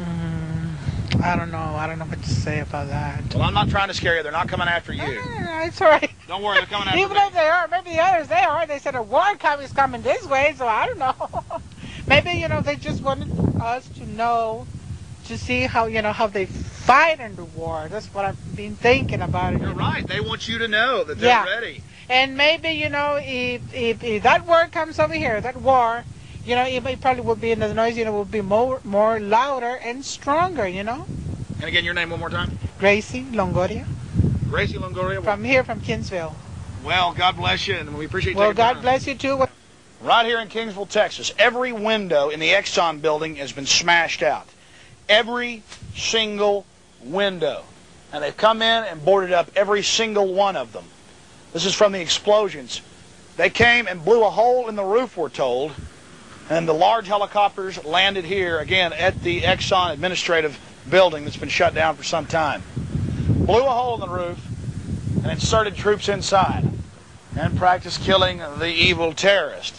I don't know. I don't know what to say about that. Well, I'm not trying to scare you. They're not coming after you. It's all right. Don't worry, they're coming after Even me. if they are, maybe the others, they are. They said a war is coming this way, so I don't know. Maybe, they just wanted us to know, to see how, how they fight in the war. That's what I've been thinking about it. You're right. They want you to know that they're ready. And maybe, if that war comes over here, that war, it probably would be, in the noise, would be more louder and stronger, And again, your name one more time? Gracie Longoria. Gracie Longoria? From here, from Kingsville. Well, God bless you, and we appreciate you Well, taking time. God bless you, too. Right here in Kingsville, Texas, every window in the Exxon building has been smashed out. Every single window. And they've come in and boarded up every single one of them. This is from the explosions. They came and blew a hole in the roof, we're told, and the large helicopters landed here, again, at the Exxon administrative building that's been shut down for some time. Blew a hole in the roof and inserted troops inside and practiced killing the evil terrorist.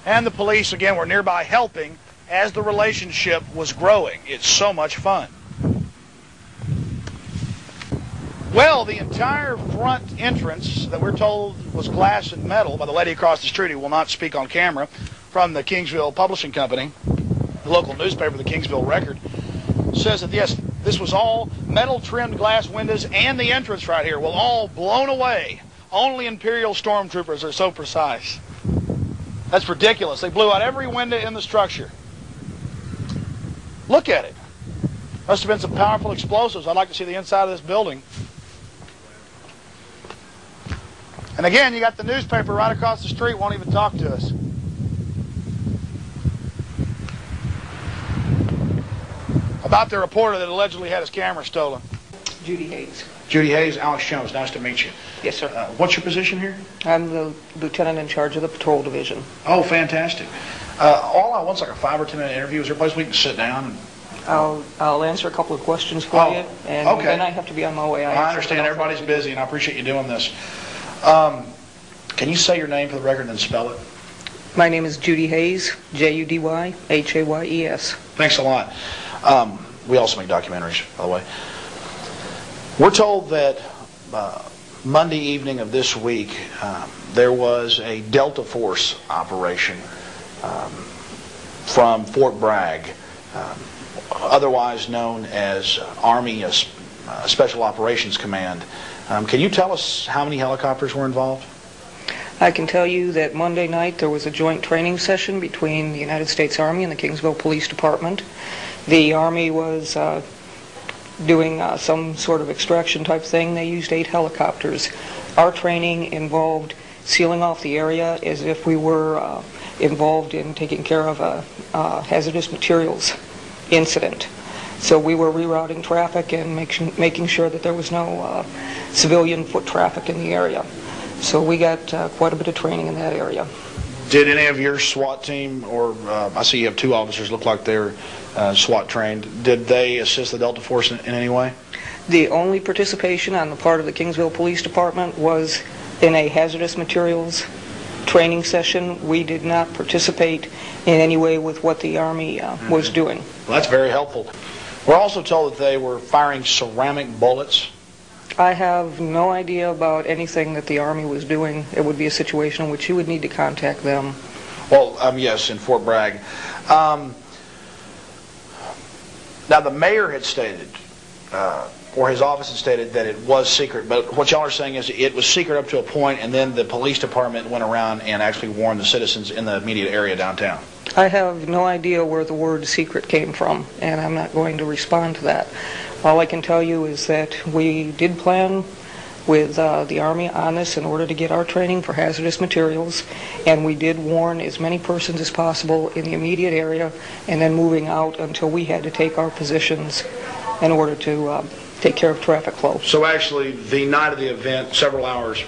And the police, again, were nearby helping as the relationship was growing. It's so much fun. Well, the entire front entrance that we're told was glass and metal by the lady across the street who will not speak on camera from the Kingsville Publishing Company, the local newspaper, the Kingsville Record, says that, yes, this was all metal-trimmed glass windows, and the entrance right here will all blown away. Only Imperial stormtroopers are so precise. That's ridiculous. They blew out every window in the structure. Look at it. Must have been some powerful explosives. I'd like to see the inside of this building. And again, you got the newspaper right across the street, won't even talk to us. About the reporter that allegedly had his camera stolen. Judy Hayes. Judy Hayes, Alex Jones, nice to meet you. Yes, sir. What's your position here? I'm the lieutenant in charge of the patrol division. Oh, fantastic. All I want's like a 5 or 10 minute interview. Is there a place we can sit down? I'll answer a couple of questions for you, and okay. Then I have to be on my way. I understand everybody's busy, and I appreciate you doing this. Can you say your name for the record and then spell it? My name is Judy Hayes, Judyhayes. Thanks a lot. We also make documentaries, by the way. We're told that Monday evening of this week, there was a Delta Force operation from Fort Bragg, otherwise known as Army Special Operations Command. Can you tell us how many helicopters were involved? I can tell you that Monday night there was a joint training session between the United States Army and the Kingsville Police Department. The Army was doing some sort of extraction type thing. They used 8 helicopters. Our training involved sealing off the area as if we were involved in taking care of a hazardous materials incident. So we were rerouting traffic and making sure that there was no civilian foot traffic in the area. So we got quite a bit of training in that area. Did any of your SWAT team, or I see you have 2 officers look like they're SWAT trained, did they assist the Delta Force in any way? The only participation on the part of the Kingsville Police Department was in a hazardous materials training session. We did not participate in any way with what the Army was doing. Well, that's very helpful. We're also told that they were firing ceramic bullets. I have no idea about anything that the Army was doing. It would be a situation in which you would need to contact them. Well, yes, in Fort Bragg. Now, the mayor had stated, or his office had stated, that it was secret. But what y'all are saying is it was secret up to a point, and then the police department went around and actually warned the citizens in the immediate area downtown. I have no idea where the word secret came from, and I'm not going to respond to that. All I can tell you is that we did plan with the Army on this in order to get our training for hazardous materials, and we did warn as many persons as possible in the immediate area, and then moving out until we had to take our positions in order to take care of traffic flow. So actually, the night of the event, several hours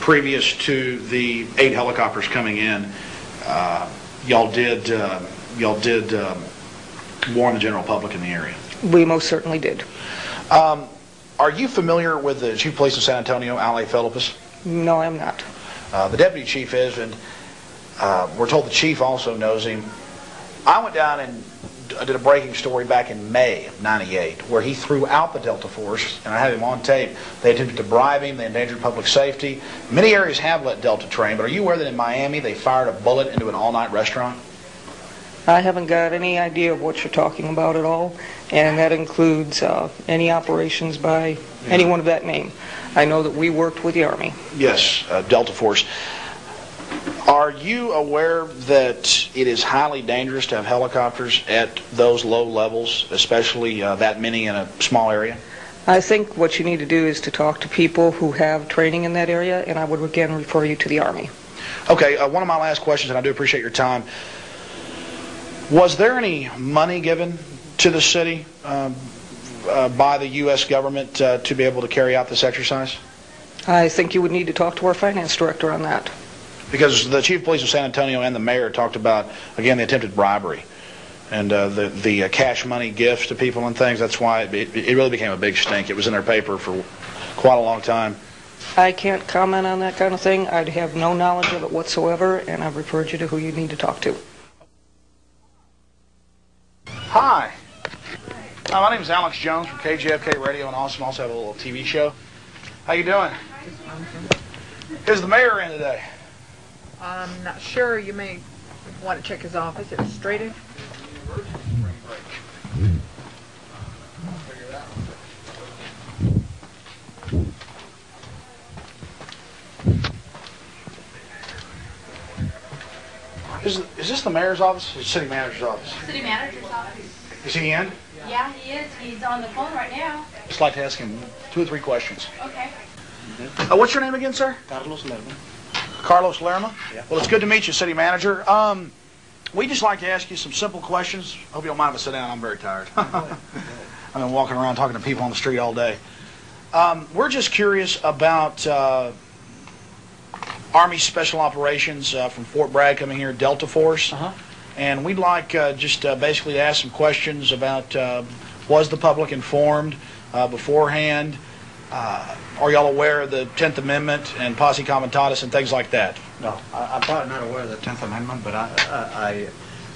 previous to the 8 helicopters coming in, y'all did warn the general public in the area. We most certainly did. Are you familiar with the Chief of Police in San Antonio, Al Philippus? No, I'm not. The deputy chief is, and we're told the chief also knows him. I went down and did a breaking story back in May of '98 where he threw out the Delta Force, and I have him on tape. They attempted to bribe him. They endangered public safety. Many areas have let Delta train, but are you aware that in Miami they fired a bullet into an all-night restaurant? I haven't got any idea of what you're talking about at all, and that includes any operations by anyone of that name. I know that we worked with the Army. Yes, Delta Force. Are you aware that it is highly dangerous to have helicopters at those low levels, especially that many in a small area? I think what you need to do is to talk to people who have training in that area, and I would again refer you to the Army. Okay, one of my last questions, and I do appreciate your time. Was there any money given to the city by the U.S. government to be able to carry out this exercise? I think you would need to talk to our finance director on that. Because the chief of police of San Antonio and the mayor talked about, again, the attempted bribery and the cash money gifts to people and things. That's why it really became a big stink. It was in their paper for quite a long time. I can't comment on that kind of thing. I'd have no knowledge of it whatsoever, and I've referred you to who you need to talk to. Hi. My name is Alex Jones from KJFK Radio and Austin. Also have a little TV show. How you doing? Is the mayor in today? I'm not sure. You may want to check his office. It's straight in. Is this the mayor's office or the city manager's office? City manager's office. Is he in? Yeah, he is. He's on the phone right now. Just like to ask him 2 or 3 questions. Okay. What's your name again, sir? Carlos Lerma. Carlos Lerma? Yeah. Well, it's good to meet you, city manager. We just like to ask you some simple questions. Hope you don't mind if I sit down. I'm very tired. I've been walking around talking to people on the street all day. We're just curious about Army Special Operations from Fort Bragg coming here, Delta Force. And we'd like just basically to ask some questions about was the public informed beforehand? Are y'all aware of the 10th Amendment and posse comitatus and things like that? No, I'm probably not aware of the 10th Amendment, but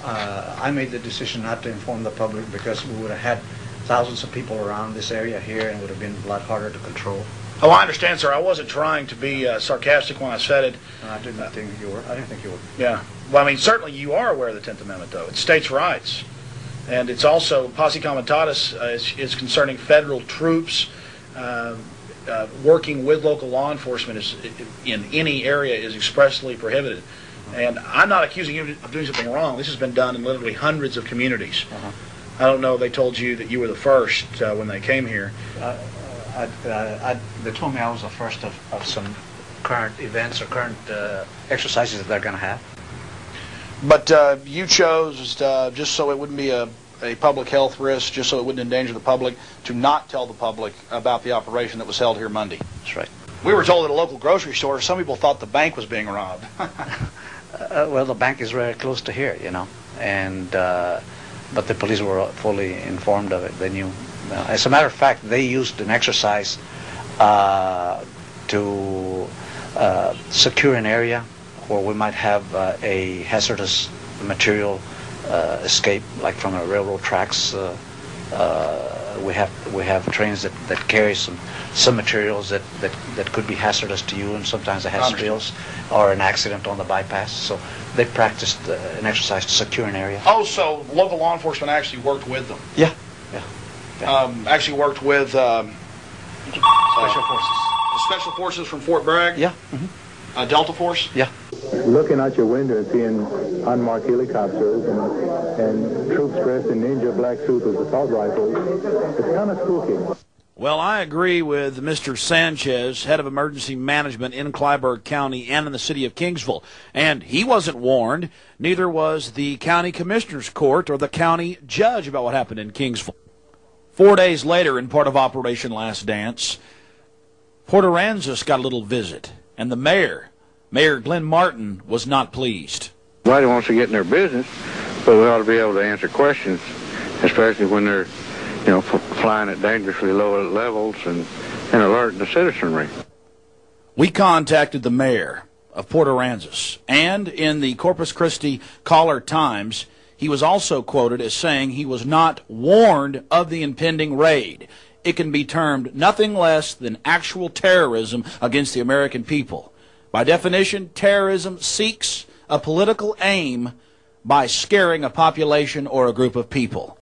I made the decision not to inform the public because we would have had thousands of people around this area here and it would have been a lot harder to control. Oh, I understand, sir. I wasn't trying to be sarcastic when I said it. I didn't think you were. I didn't think you were. Yeah. Well, I mean, certainly you are aware of the 10th Amendment, though. It's states' rights. And it's also, posse comitatus is concerning federal troops working with local law enforcement in any area is expressly prohibited. And I'm not accusing you of doing something wrong. This has been done in literally hundreds of communities. I don't know if they told you that you were the first when they came here. They told me I was the first of some current events or current exercises that they're going to have. But you chose, just so it wouldn't be a public health risk, just so it wouldn't endanger the public, to not tell the public about the operation that was held here Monday. That's right. We were told at a local grocery store, some people thought the bank was being robbed. Well, the bank is very close to here, you know, and but the police were fully informed of it. They knew. As a matter of fact, they used an exercise to secure an area where we might have a hazardous material escape, like from the railroad tracks. We have trains that carry some materials that could be hazardous to you, and sometimes they have spills or an accident on the bypass. So they practiced an exercise to secure an area. Oh, so local law enforcement actually worked with them? Yeah. Actually worked with Special Forces. The Special Forces from Fort Bragg? Yeah. Delta Force? Yeah. Looking out your window and seeing unmarked helicopters and troops dressed in ninja black suits with assault rifles, it's kind of spooky. Well, I agree with Mr. Sanchez, head of emergency management in Clyburg County and in the city of Kingsville. And he wasn't warned, neither was the county commissioner's court or the county judge about what happened in Kingsville. 4 days later, in part of Operation Last Dance, Port Aransas got a little visit, and the Mayor Glenn Martin, was not pleased. Nobody wants to get in their business, but we ought to be able to answer questions, especially when they're, flying at dangerously low levels and alerting the citizenry. We contacted the mayor of Port Aransas, and in the Corpus Christi Caller Times, He was also quoted as saying he was not warned of the impending raid. It can be termed nothing less than actual terrorism against the American people. By definition, terrorism seeks a political aim by scaring a population or a group of people.